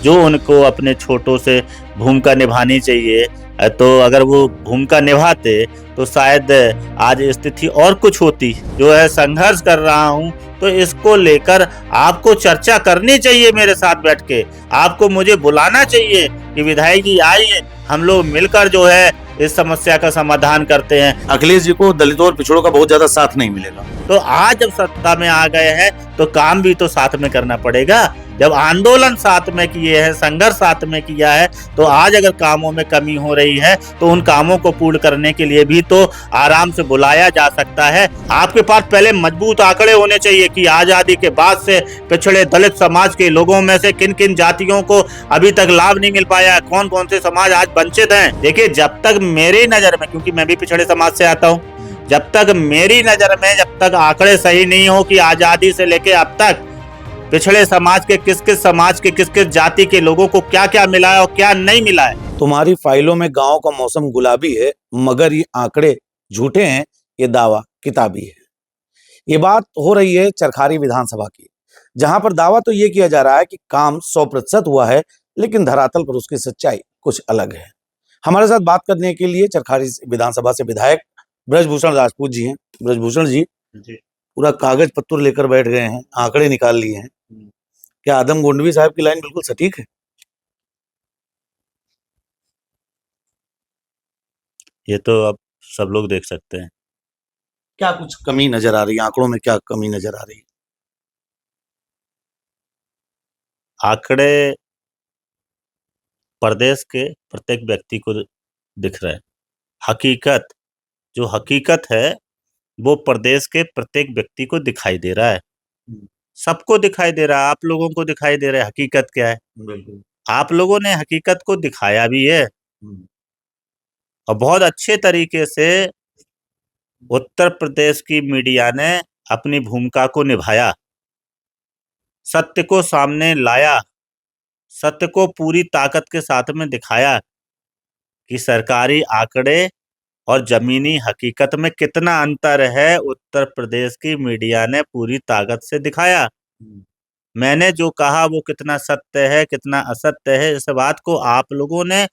जो उनको अपने छोटों से भूमिका निभानी चाहिए, तो अगर वो भूमिका निभाते तो शायद आज स्थिति और कुछ होती। जो है संघर्ष कर रहा हूँ, तो इसको लेकर आपको चर्चा करनी चाहिए मेरे साथ बैठ के। आपको मुझे बुलाना चाहिए कि विधायक जी आइए, हम लोग मिलकर जो है इस समस्या का समाधान करते हैं। अखिलेश जी को दलितों और पिछड़ों का बहुत ज्यादा साथ नहीं मिलेगा। तो आज जब सत्ता में आ गए हैं तो काम भी तो साथ में करना पड़ेगा। जब आंदोलन साथ में किए हैं, संघर्ष साथ में किया है, तो आज अगर कामों में कमी हो रही है तो उन कामों को पूर्ण करने के लिए भी तो आराम से बुलाया जा सकता है। आपके पास पहले मजबूत आंकड़े होने चाहिए कि आजादी के बाद से पिछड़े दलित समाज के लोगों में से किन किन जातियों को अभी तक लाभ नहीं मिल पाया, कौन कौन से समाज आज वंचित हैं। देखिए, जब तक मेरी नजर में, क्योंकि मैं भी पिछड़े समाज से आता हूँ, जब तक मेरी नजर में जब तक आंकड़े सही नहीं हो कि आजादी से लेके अब तक पिछड़े समाज के किस किस जाति के लोगों को क्या क्या मिला है और क्या नहीं मिला है। तुम्हारी फाइलों में गांव का मौसम गुलाबी है, मगर ये आंकड़े झूठे हैं, ये दावा किताबी है। ये बात हो रही है चरखारी विधानसभा की, जहां पर दावा तो ये किया जा रहा है कि काम 100% हुआ है, लेकिन धरातल पर उसकी सच्चाई कुछ अलग है। हमारे साथ बात करने के लिए चरखारी विधानसभा से विधायक ब्रजभूषण राजपूत जी हैं। ब्रजभूषण जी, पूरा कागज पत्तर लेकर बैठ गए हैं, आंकड़े निकाल लिए हैं। क्या आदम गोंडवी साहब की लाइन बिल्कुल सटीक है? ये तो अब सब लोग देख सकते हैं। क्या कुछ कमी नजर आ रही है आंकड़ों में? क्या कमी नजर आ रही है? आंकड़े प्रदेश के प्रत्येक व्यक्ति को दिख रहे हैं। हकीकत, जो हकीकत है वो प्रदेश के प्रत्येक व्यक्ति को दिखाई दे रहा है, सबको दिखाई दे रहा है। आप लोगों को दिखाई दे रहा है हकीकत क्या है। बिल्कुल। आप लोगों ने हकीकत को दिखाया भी है और बहुत अच्छे तरीके से उत्तर प्रदेश की मीडिया ने अपनी भूमिका को निभाया, सत्य को सामने लाया, सत्य को पूरी ताकत के साथ में दिखाया कि सरकारी आंकड़े और जमीनी हकीकत में कितना अंतर है। उत्तर प्रदेश की मीडिया ने पूरी ताकत से दिखाया। मैंने जो कहा वो कितना सत्य है, कितना असत्य है, इस बात को आप लोगों ने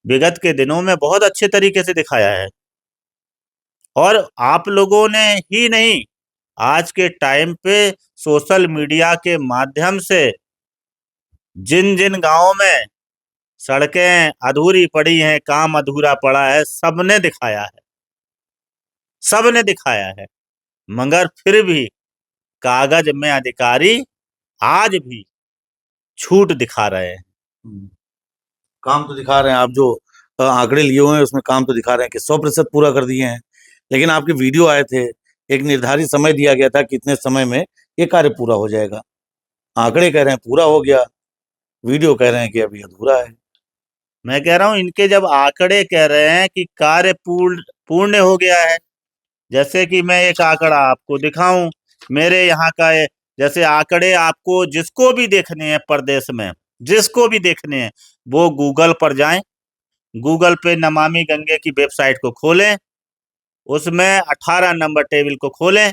विगत के दिनों में बहुत अच्छे तरीके से दिखाया है। और आप लोगों ने ही नहीं, आज के टाइम पे सोशल मीडिया के माध्यम से जिन जिन गांवों में सड़कें अधूरी पड़ी हैं, काम अधूरा पड़ा है, सबने दिखाया है, सबने दिखाया है। मगर फिर भी कागज में अधिकारी आज भी छूट दिखा रहे हैं। काम तो दिखा रहे हैं, आप जो आंकड़े लिए हुए हैं उसमें काम तो दिखा रहे हैं कि 100% पूरा कर दिए हैं, लेकिन आपके वीडियो आए थे, एक निर्धारित समय दिया गया था कि इतने समय में ये कार्य पूरा हो जाएगा। आंकड़े कह रहे हैं पूरा हो गया, वीडियो कह रहे हैं कि अभी अधूरा है। मैं कह रहा हूं, इनके जब आंकड़े कह रहे हैं कि कार्य पूर्ण पूर्ण हो गया है, जैसे कि मैं एक आंकड़ा आपको दिखाऊं, मेरे यहाँ का जैसे आंकड़े आपको जिसको भी देखने हैं प्रदेश में, जिसको भी देखने हैं, वो गूगल पर जाएं, गूगल पे नमामि गंगे की वेबसाइट को खोलें, उसमें 18 नंबर टेबल को खोलें।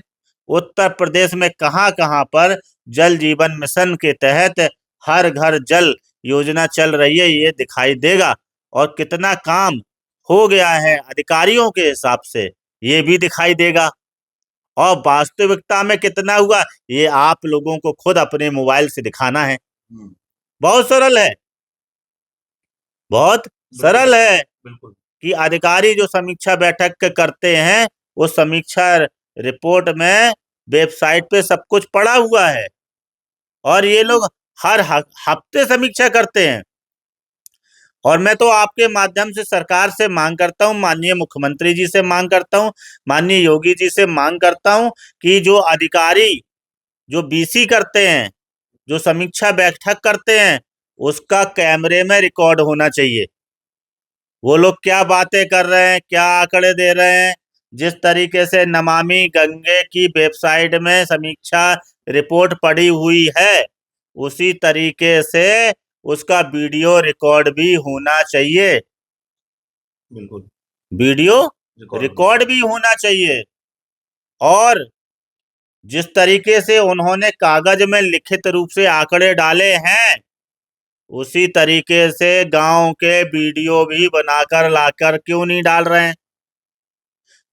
उत्तर प्रदेश में कहाँ कहाँ पर जल जीवन मिशन के तहत हर घर जल योजना चल रही है, ये दिखाई देगा। और कितना काम हो गया है अधिकारियों के हिसाब से, ये भी दिखाई देगा। और वास्तविकता में कितना हुआ, ये आप लोगों को खुद अपने मोबाइल से दिखाना है। बहुत सरल है, बहुत सरल है। बिल्कुल। कि अधिकारी जो समीक्षा बैठक करते हैं, वो समीक्षा रिपोर्ट में वेबसाइट पे सब कुछ पड़ा हुआ है। और ये लोग हर हफ्ते समीक्षा करते हैं। और मैं तो आपके माध्यम से सरकार से मांग करता हूं, माननीय मुख्यमंत्री जी से मांग करता हूं, माननीय योगी जी से मांग करता हूं कि जो अधिकारी जो बीसी करते हैं, जो समीक्षा बैठक करते हैं, उसका कैमरे में रिकॉर्ड होना चाहिए। वो लोग क्या बातें कर रहे हैं, क्या आंकड़े दे रहे हैं। जिस तरीके से नमामि गंगे की वेबसाइट में समीक्षा रिपोर्ट पड़ी हुई है, उसी तरीके से उसका वीडियो रिकॉर्ड भी होना चाहिए। बिल्कुल। वीडियो रिकॉर्ड भी होना चाहिए। और जिस तरीके से उन्होंने कागज में लिखित रूप से आंकड़े डाले हैं, उसी तरीके से गांव के वीडियो भी बनाकर लाकर क्यों नहीं डाल रहे हैं,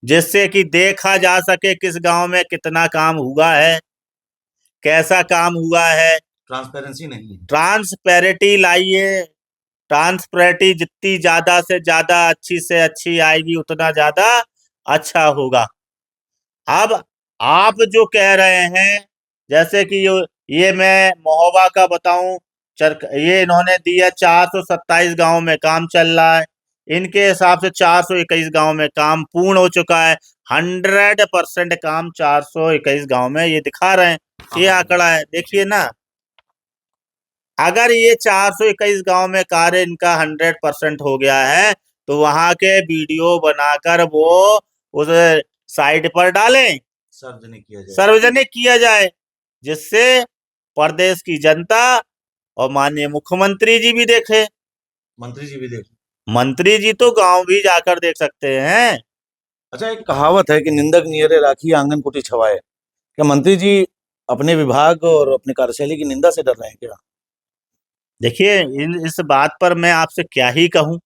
जिससे कि देखा जा सके किस गांव में कितना काम हुआ है, कैसा काम हुआ है। ट्रांसपेरेंसी नहीं है। ट्रांसपेरेंटी लाइए। ट्रांसपेरेंटी जितनी ज्यादा से ज्यादा अच्छी से अच्छी आएगी उतना ज्यादा अच्छा होगा। अब आप जो कह रहे हैं, जैसे कि ये मैं महोबा का बताऊं, ये इन्होंने दिया 427 गांव में काम चल रहा है। इनके हिसाब से 421 गांव में काम पूर्ण हो चुका है। 100% काम 421 गांव में ये दिखा रहे हैं। ये आंकड़ा है, देखिए ना। अगर ये 421 गांव में कार्य इनका 100% हो गया है, तो वहां के वीडियो बनाकर वो उस साइट पर डालें, सार्वजनिक किया जाए, जिससे प्रदेश की जनता और माननीय मुख्यमंत्री जी भी देखे। मंत्री जी तो गांव भी जाकर देख सकते हैं। अच्छा, एक कहावत है कि निंदक नियरे राखी आंगन कुटी छवाए। क्या मंत्री जी अपने विभाग और अपनी कार्यशैली की निंदा से डर रहे हैं क्या? देखिए, इस बात पर मैं आपसे क्या ही कहूं,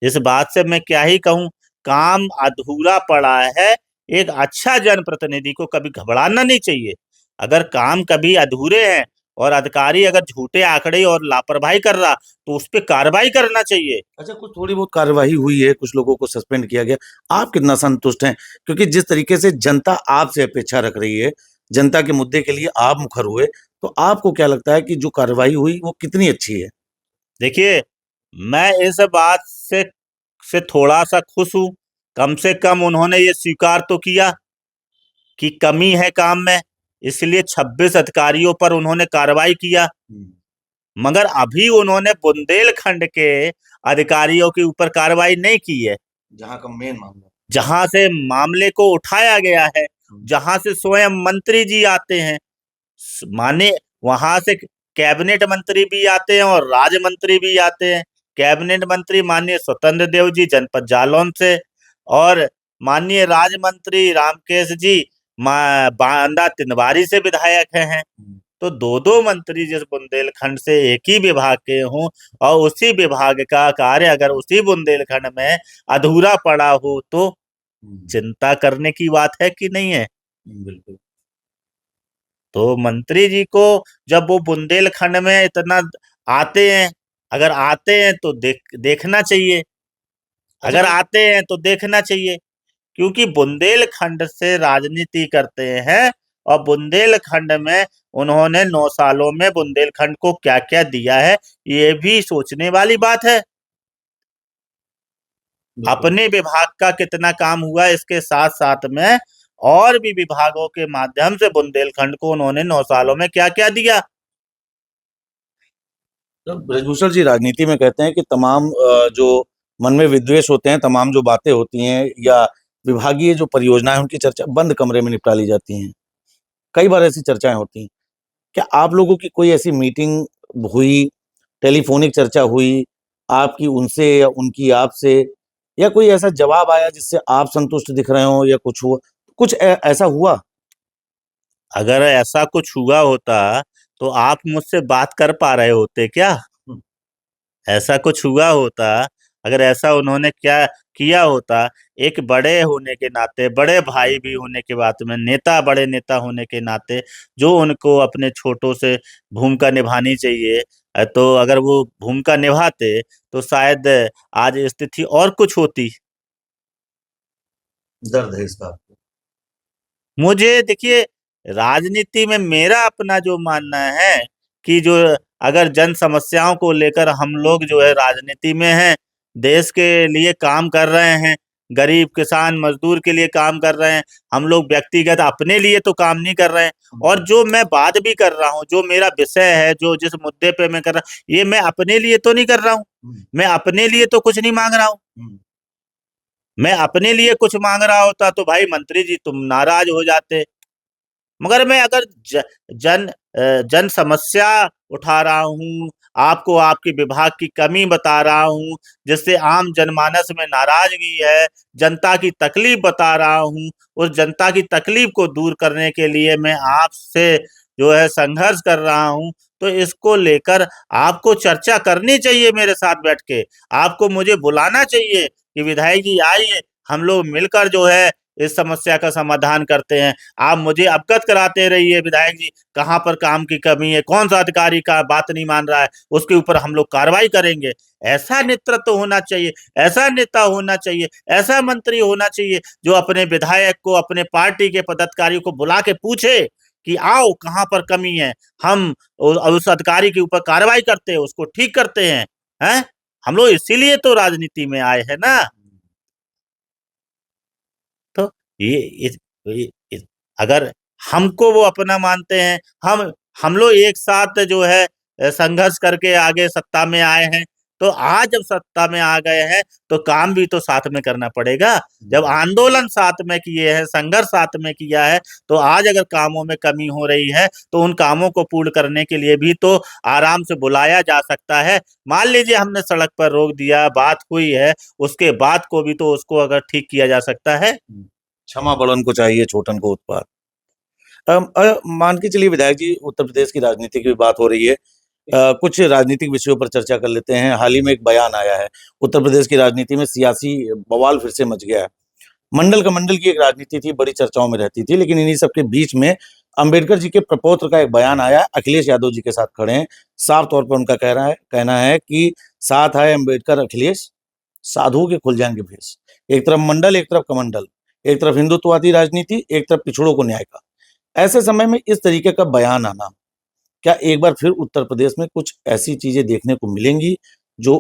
इस बात से मैं क्या ही कहूं। काम अधूरा पड़ा है। एक अच्छा जनप्रतिनिधि को कभी घबराना नहीं चाहिए। अगर काम कभी अधूरे हैं और अधिकारी अगर झूठे आंकड़े और लापरवाही कर रहा, तो उस पर कार्रवाई करना चाहिए। अच्छा, कुछ थोड़ी बहुत कार्यवाही हुई है, कुछ लोगों को सस्पेंड किया गया। आप कितना संतुष्ट हैं? क्योंकि जिस तरीके से जनता आपसे अपेक्षा रख रही है, जनता के मुद्दे के लिए आप मुखर हुए, तो आपको क्या लगता है कि जो कार्यवाही हुई वो कितनी अच्छी है? देखिए, मैं इस बात से थोड़ा सा खुश हूं। कम से कम उन्होंने ये स्वीकार तो किया कि कमी है काम में, इसलिए 26 अधिकारियों पर उन्होंने कार्रवाई किया। मगर अभी उन्होंने बुंदेलखंड के अधिकारियों के ऊपर कार्रवाई नहीं की है, जहां का मेन मामला, जहां से मामले को उठाया गया है, जहां से स्वयं मंत्री जी आते हैं। माने वहां से कैबिनेट मंत्री भी आते हैं और राज्य मंत्री भी आते हैं। कैबिनेट मंत्री माननीय स्वतंत्र देव जी जनपद जालौन से, और माननीय राज्य मंत्री रामकेश जी बांदा तिनवारी से विधायक हैं। तो दो दो मंत्री जिस बुंदेलखंड से एक ही विभाग के हों, और उसी विभाग का कार्य अगर उसी बुंदेलखंड में अधूरा पड़ा हो, तो चिंता करने की बात है कि नहीं है? बिल्कुल। तो मंत्री जी को जब वो बुंदेलखंड में इतना आते हैं, अगर आते हैं तो देखना चाहिए। अगर आते हैं तो देखना चाहिए, क्योंकि बुंदेलखंड से राजनीति करते हैं। और बुंदेलखंड में उन्होंने 9 सालों में बुंदेलखंड को क्या क्या दिया है, ये भी सोचने वाली बात है। अपने विभाग का कितना काम हुआ, इसके साथ साथ में और भी विभागों के माध्यम से बुंदेलखंड को उन्होंने 9 सालों में क्या क्या दिया। तो ब्रजभूषण जी, राजनीति में कहते हैं कि तमाम जो मन में विद्वेष होते हैं, तमाम जो बातें होती हैं या विभागीय जो परियोजनाएं, उनकी चर्चा बंद कमरे में निपटा ली जाती हैं। कई बार ऐसी चर्चाएं होती हैं। क्या आप लोगों की कोई ऐसी मीटिंग हुई, टेलीफोनिक चर्चा हुई, आपकी उनसे या उनकी आपसे, या कोई ऐसा जवाब आया जिससे आप संतुष्ट दिख रहे हो, या कुछ हुआ, कुछ ऐसा हुआ? अगर ऐसा कुछ हुआ होता तो आप मुझसे बात कर पा रहे होते क्या? ऐसा कुछ हुआ होता, अगर ऐसा उन्होंने क्या किया होता, एक बड़े होने के नाते, बड़े भाई भी होने के बात में, नेता, बड़े नेता होने के नाते, जो उनको अपने छोटों से भूमिका निभानी चाहिए, तो अगर वो भूमिका निभाते तो शायद आज स्थिति और कुछ होती। दर्द है इसका आपको? मुझे देखिए, राजनीति में मेरा अपना जो मानना है कि जो अगर जन समस्याओं को लेकर हम लोग जो है राजनीति में हैं, देश के लिए काम कर रहे हैं, गरीब किसान मजदूर के लिए काम कर रहे हैं, हम लोग व्यक्तिगत अपने लिए तो काम नहीं कर रहे हैं। और जो मैं बात भी कर रहा हूँ, जो मेरा विषय है, जो जिस मुद्दे पे मैं कर रहा हूँ, ये मैं अपने लिए तो नहीं कर रहा हूँ। मैं अपने लिए तो कुछ नहीं मांग रहा हूँ। मैं अपने लिए कुछ मांग रहा होता तो भाई मंत्री जी तुम नाराज हो जाते। मगर मैं अगर जन समस्या उठा रहा हूँ, आपको आपके विभाग की कमी बता रहा हूँ, जिससे आम जनमानस में नाराजगी है, जनता की तकलीफ बता रहा हूँ, उस जनता की तकलीफ को दूर करने के लिए मैं आपसे जो है संघर्ष कर रहा हूँ, तो इसको लेकर आपको चर्चा करनी चाहिए मेरे साथ बैठ के। आपको मुझे बुलाना चाहिए कि विधायक जी आइए, हम लोग मिलकर जो है इस समस्या का समाधान करते हैं। आप मुझे अवगत कराते रहिए विधायक जी, कहाँ पर काम की कमी है, कौन सा अधिकारी का बात नहीं मान रहा है, उसके ऊपर हम लोग कार्रवाई करेंगे। ऐसा नेतृत्व होना चाहिए, ऐसा नेता होना चाहिए, ऐसा मंत्री होना चाहिए जो अपने विधायक को, अपने पार्टी के पदाधिकारियों को बुला के पूछे कि आओ कहाँ पर कमी है, हम उस अधिकारी के ऊपर कार्रवाई करते हैं, उसको ठीक करते हैं। हैं? हम लोग इसीलिए तो राजनीति में आए हैं ना। तो ये अगर हमको वो अपना मानते हैं, हम लोग एक साथ जो है संघर्ष करके आगे सत्ता में आए हैं, तो आज जब सत्ता में आ गए हैं तो काम भी तो साथ में करना पड़ेगा। जब आंदोलन साथ में किए हैं, संघर्ष साथ में किया है, तो आज अगर कामों में कमी हो रही है तो उन कामों को पूर्ण करने के लिए भी तो आराम से बुलाया जा सकता है। मान लीजिए हमने सड़क पर रोक दिया, बात हुई है, उसके बाद को भी तो उसको अगर ठीक किया जा सकता है। क्षमा बड़न को चाहिए छोटन को उत्पात। मान के चलिए विधायक जी, उत्तर प्रदेश की राजनीति की भी बात हो रही है, कुछ राजनीतिक विषयों पर चर्चा कर लेते हैं। हाल ही में एक बयान आया है, उत्तर प्रदेश की राजनीति में सियासी बवाल फिर से मच गया है। मंडल का मंडल की एक राजनीति थी, बड़ी चर्चाओं में रहती थी, लेकिन इन्हीं सबके बीच में अंबेडकर जी के प्रपौत्र का एक बयान आया। अखिलेश यादव जी के साथ खड़े हैं, साफ तौर पर उनका कहना है कि साथ आए अंबेडकर अखिलेश, साधुओं के खुल जाएंगे भेष। एक तरफ मंडल, एक तरफ कमंडल, एक तरफ हिंदुत्ववादी राजनीति, एक तरफ पिछड़ों को न्याय का। ऐसे समय में इस तरीके का बयान आना, क्या एक बार फिर उत्तर प्रदेश में कुछ ऐसी चीजें देखने को मिलेंगी जो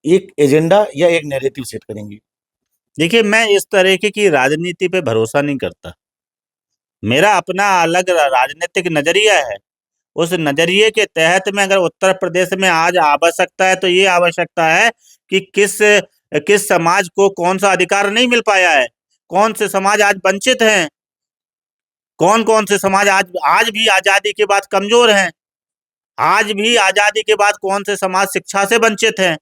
एक एजेंडा या एक नैरेटिव सेट करेंगी? देखिए, मैं इस तरीके की राजनीति पे भरोसा नहीं करता। मेरा अपना अलग राजनीतिक नजरिया है। उस नजरिए के तहत में अगर उत्तर प्रदेश में आज आवश्यकता है तो ये आवश्यकता है कि किस किस समाज को कौन सा अधिकार नहीं मिल पाया है, कौन से समाज आज वंचित हैं, कौन कौन से समाज आज आज भी आजादी के बाद कमजोर हैं, आज भी आजादी के बाद कौन से समाज शिक्षा से वंचित हैं,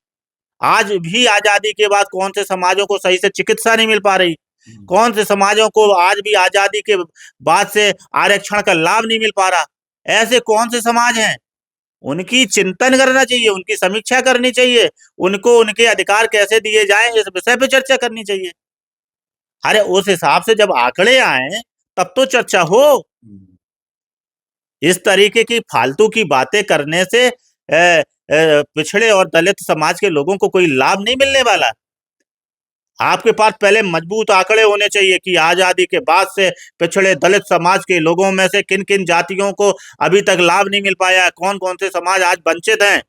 आज भी आजादी के बाद कौन से समाजों को सही से चिकित्सा नहीं मिल पा रही, कौन से समाजों को आज भी आजादी के बाद से आरक्षण का लाभ नहीं मिल पा रहा। ऐसे कौन से समाज हैं, उनकी चिंतन करना चाहिए, उनकी समीक्षा करनी चाहिए, उनको उनके अधिकार कैसे दिए जाएं इस विषय पे चर्चा करनी चाहिए। अरे उस हिसाब से जब आंकड़े आए तब तो चर्चा हो। इस तरीके की फालतू की बातें करने से पिछड़े और दलित समाज के लोगों को कोई लाभ नहीं मिलने वाला। आपके पास पहले मजबूत आंकड़े होने चाहिए कि आजादी के बाद से पिछड़े दलित समाज के लोगों में से किन किन जातियों को अभी तक लाभ नहीं मिल पाया है, कौन कौन से समाज आज वंचित हैं,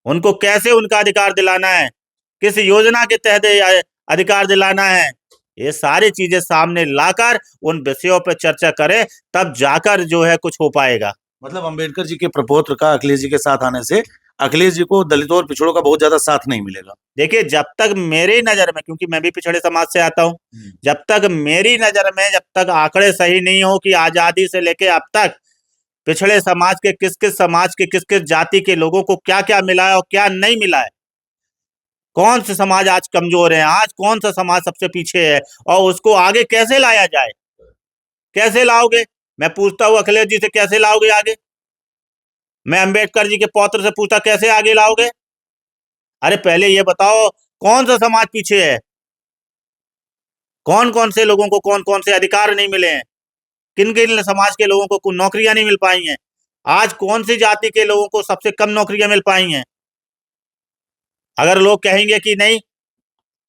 उनको कैसे उनका अधिकार दिलाना है, किस योजना के तहत अधिकार दिलाना है। ये सारी चीजें सामने लाकर उन विषयों पर चर्चा करें, तब जाकर जो है कुछ हो पाएगा। मतलब अंबेडकर जी के प्रपौत्र का अखिलेश जी के साथ आने से अखिलेश जी को दलितों और पिछड़ों का बहुत ज्यादा साथ नहीं मिलेगा। देखिए, जब तक मेरी नजर में, क्योंकि मैं भी पिछड़े समाज से आता हूँ, जब तक मेरी नजर में, जब तक आंकड़े सही नहीं हो कि आजादी से लेके अब तक पिछड़े समाज के किस किस जाति के लोगों को क्या क्या मिला है और क्या नहीं मिला है, कौन से समाज आज कमजोर है, आज कौन सा समाज सबसे पीछे है, और उसको आगे कैसे लाया जाए। कैसे लाओगे? मैं पूछता हूँ अखिलेश जी से, कैसे लाओगे आगे? मैं अंबेडकर जी के पौत्र से पूछता, कैसे आगे लाओगे? अरे पहले ये बताओ कौन सा समाज पीछे है, कौन कौन से लोगों को कौन कौन से अधिकार नहीं मिले हैं, किन किन समाज के लोगों को नौकरियां नहीं मिल पाई हैं, आज कौन सी जाति के लोगों को सबसे कम नौकरियां मिल पाई हैं। अगर लोग कहेंगे कि नहीं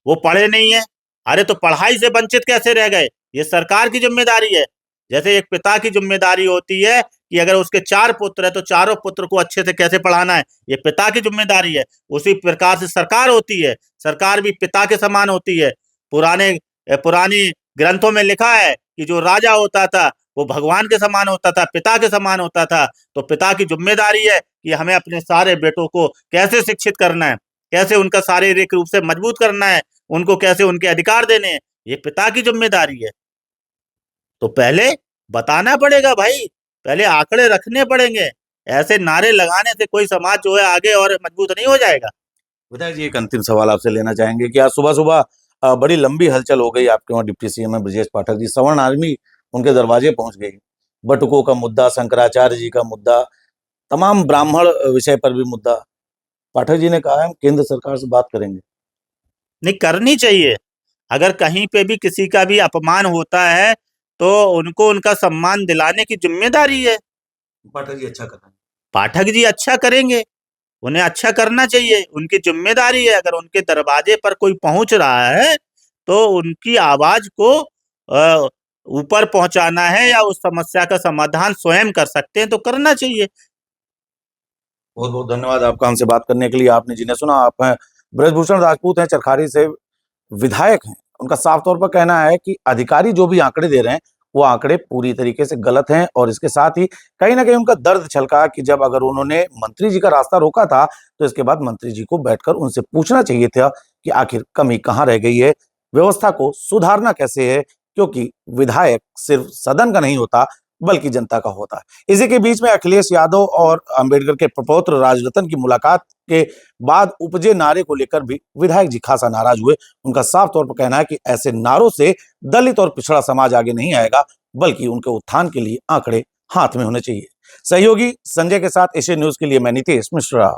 वो पढ़े नहीं है, अरे तो पढ़ाई से वंचित कैसे रह गए? ये सरकार की जिम्मेदारी है। जैसे एक पिता की जिम्मेदारी होती है कि अगर उसके 4 पुत्र है तो चारों पुत्र को अच्छे से कैसे पढ़ाना है, ये पिता की जिम्मेदारी है। उसी प्रकार से सरकार होती है, सरकार भी पिता के समान होती है। पुरानी ग्रंथों में लिखा है कि जो राजा होता था वो भगवान के समान होता था, पिता के समान होता था। तो पिता की जिम्मेदारी है कि हमें अपने सारे बेटों को कैसे शिक्षित करना है, कैसे उनका शारीरिक रूप से मजबूत करना है, उनको कैसे उनके अधिकार देने हैं, ये पिता की जिम्मेदारी है। तो पहले बताना पड़ेगा भाई, पहले आंकड़े रखने पड़ेंगे। ऐसे नारे लगाने से कोई समाज जो है आगे और मजबूत नहीं हो जाएगा। विधायक जी, एक अंतिम सवाल आपसे लेना चाहेंगे कि आज सुबह सुबह बड़ी लंबी हलचल हो गई आपके वहाँ। डिप्टी सीएम है ब्रजेश पाठक जी, सवर्ण आर्मी उनके दरवाजे पहुंच गई। बटुकों का मुद्दा, शंकराचार्य जी का मुद्दा, तमाम ब्राह्मण विषय पर भी मुद्दा पाठक जी ने कहा है हम केंद्र सरकार से बात करेंगे। नहीं, करनी चाहिए। अगर कहीं पे भी किसी का भी अपमान होता है तो उनको उनका सम्मान दिलाने की जिम्मेदारी है। पाठक जी अच्छा कर रहे हैं। पाठक जी अच्छा करेंगे, उन्हें अच्छा करना चाहिए, उनकी जिम्मेदारी है। अगर उनके दरवाजे पर कोई पहुंच रहा है तो उनकी आवाज को ऊपर पहुंचाना है या उस समस्या का समाधान स्वयं कर सकते हैं तो करना चाहिए। बहुत बहुत धन्यवाद आपका हमसे बात करने के लिए। आपने जिन्हें सुना, आप हैं ब्रजभूषण राजपूत, हैं चरखारी से विधायक हैं। उनका साफ तौर पर कहना है कि अधिकारी जो भी आंकड़े दे रहे हैं वो आंकड़े पूरी तरीके से गलत हैं, और इसके साथ ही कहीं ना कहीं उनका दर्द छलका कि जब अगर उन्होंने मंत्री जी का रास्ता रोका था तो इसके बाद मंत्री जी को बैठकर उनसे पूछना चाहिए था कि आखिर कमी कहाँ रह गई है, व्यवस्था को सुधारना कैसे है, क्योंकि विधायक सिर्फ सदन का नहीं होता बल्कि जनता का होता है। इसी के बीच में अखिलेश यादव और अंबेडकर के प्रपौत्र राजरतन की मुलाकात के बाद उपजे नारे को लेकर भी विधायक जी खासा नाराज हुए। उनका साफ तौर पर कहना है कि ऐसे नारों से दलित और पिछड़ा समाज आगे नहीं आएगा, बल्कि उनके उत्थान के लिए आंकड़े हाथ में होने चाहिए। सहयोगी संजय के साथ एशियन न्यूज के लिए मैं नीतीश मिश्रा।